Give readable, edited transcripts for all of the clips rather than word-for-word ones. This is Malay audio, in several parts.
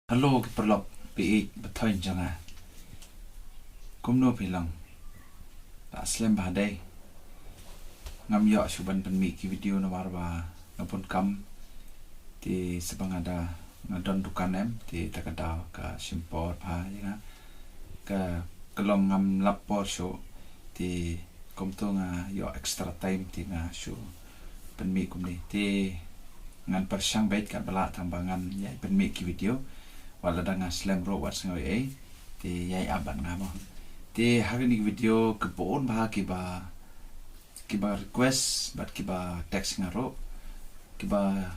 Halo perlop P.U.S.H betul jangan kumno bilang tak slam badai ngam yo suban penmi ki video na warba ngapun kam ti sebang ada ngadon dukan em ti takada ka simpor pa ya ka kelong ngam lapor show ti kumto nga yo extra time ti nga show penmi kumni ti ngan persang bait ka bala tambangan ya penmi ki video wala da nga slam ro wat ngawi ai ti yai aban nga mo ti hari ni video kebon bah kiba request bat kiba text nga ro kiba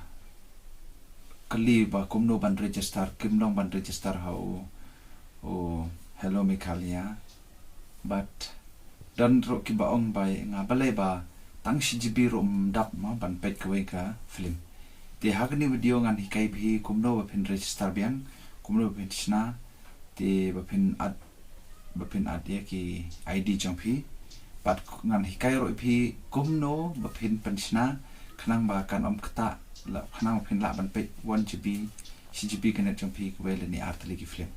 kali ba kumno ban register kimnong ban register how o hello Meghalaya but dan ro kiba ong bai nga balai ba tang CGB ro dap ma ban pet kwe ka film ti hari ni video ngan hikai bhi kumno ba pin register biang kumno bapin sna ti bapin ad ya ki ID jongpi pat ngan hikai ro phi kumno bapin pensna khnang ba kan om kata la khnang bapin la ban pet 1GB CGB kan jongpi kwel ni artli ki film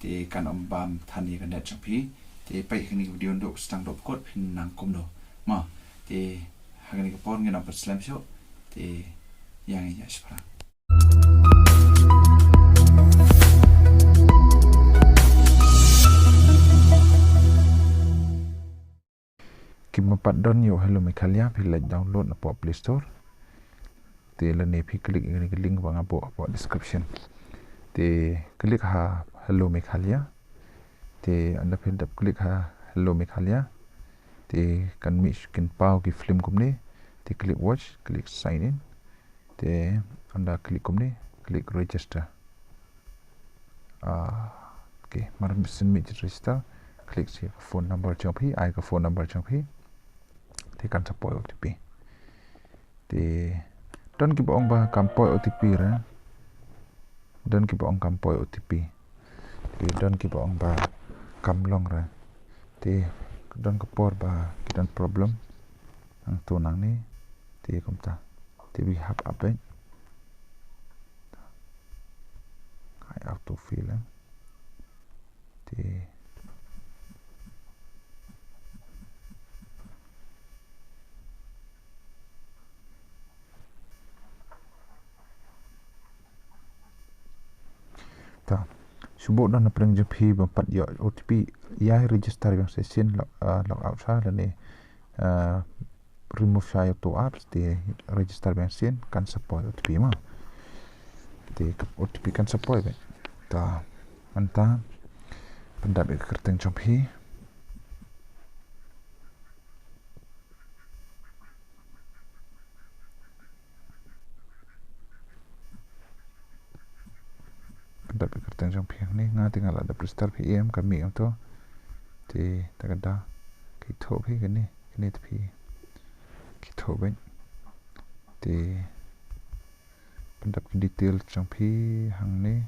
ti kan om bam thani kan jongpi ti pai khni video ndok stang dop kot phin nang kumno ma ti hagani ko pon ngena pat slam show ti yang ya Shaphang Kimapat don yo hello Meghalaya phi like download na po Play Store te la ne phi click ni link bang apo description te click ha hello Meghalaya te anda phi dap click ha hello Meghalaya te kan mi kin pau ki film kumni te click watch click sign in te anda click kumni click register okay mar sin mi register click si phone number chong phi ai ka phone number chong phi thì kan support OTP thì don ki bong ba kam poi OTP ra don ki bong kam poi OTP thì don ki bong ba kam long ra thì don ko por ba ki don problem ang tu nang ni thì kom ta thì we have update I auto fill thì ta subo don na preng jepi bampat yo OTP ya register yang session log out sa la ni remove shy to apps di register yang sen kan support OTP ma di OTP kan support be ta anta pendap kerteng jepi dapat kertas yang piang ni nga tinggal ada prestar PM kami itu ti takada kita pi kini tapi kita ben ti pendap detail yang pi hang ni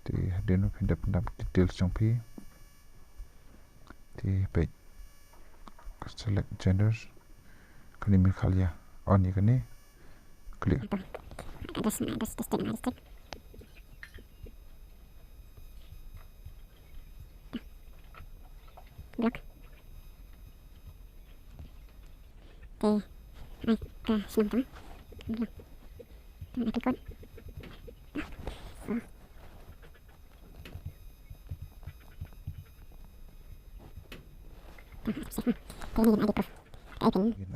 ti hadeno pendap detail yang pi ti page select genders kini Meghalaya on ni kini klik block te ai ka sinam block nanti kod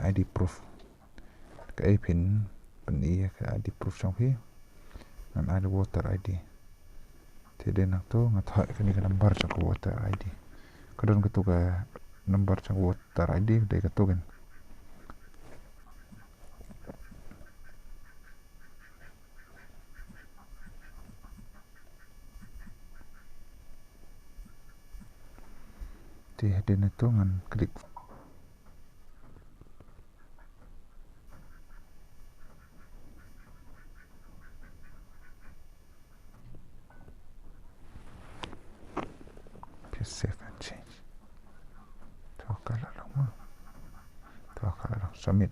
ID proof cái pin pen iya cái ID proof trong phi ngan ada voter ID thì đến nak tu ngat hak kini ke number trong voter ID kadon ketuga number trong voter ID de ketugan thì đến itu ngan klik save and change kalau submit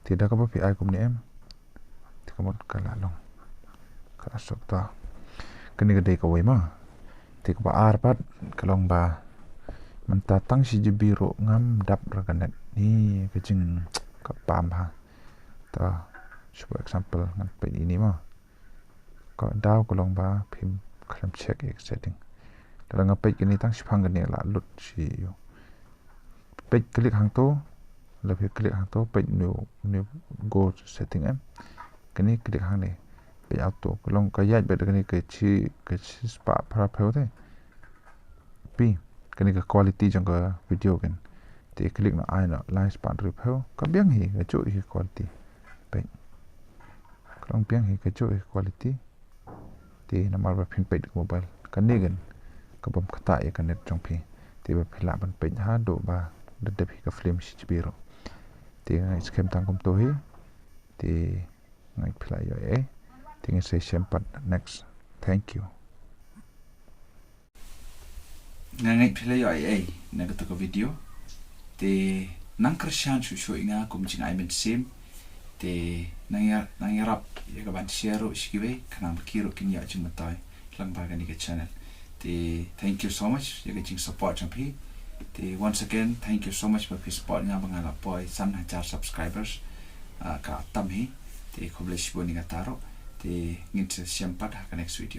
tidak apa PI kum ni em thì có một cái lạ lòng kasok ta kini gede ka wei ma te ka ba arpat kalong ba menta tang si jibiro ngam dap rakanet ni kecing ka pam ha ta for example ngan peit ini ma ka daw kalong ba phim klam check setting dalam ngapeit kini tang Shaphang kini la lut si yo peit klik hang to lebih klik hang to peit new go setting em kini klik hang ni peit auto kalong ka yat be kini ke chi spa para pheu te pi kini ka quality jang ka video kan te klik na ai na live span ri pheu ka biang hi ka chu hi quality peit kalong biang hi ka chu hi quality te namar ba phin peit mobile kan ni gan ka bam khata e kan net jong phi te ba phila ban peit ha do ba de phi ka film si biro te ngai skem tang kom to hi te ngai phila yo e te ngai se shem pat next thank you ngai phila yo ai na ka to video te nang krishan shu inga kum jing ai men sim te nang yarap ya ka ban share ro shikiwe kana kiro kin ya jing matai lang ba ni ka channel te thank you so much ya ka jing support jang phi te once again thank you so much for support nga bang ala poi san hajar subscribers ka tam hi te khoble shibo ni ka taro te ngin se siam pat ha ka next video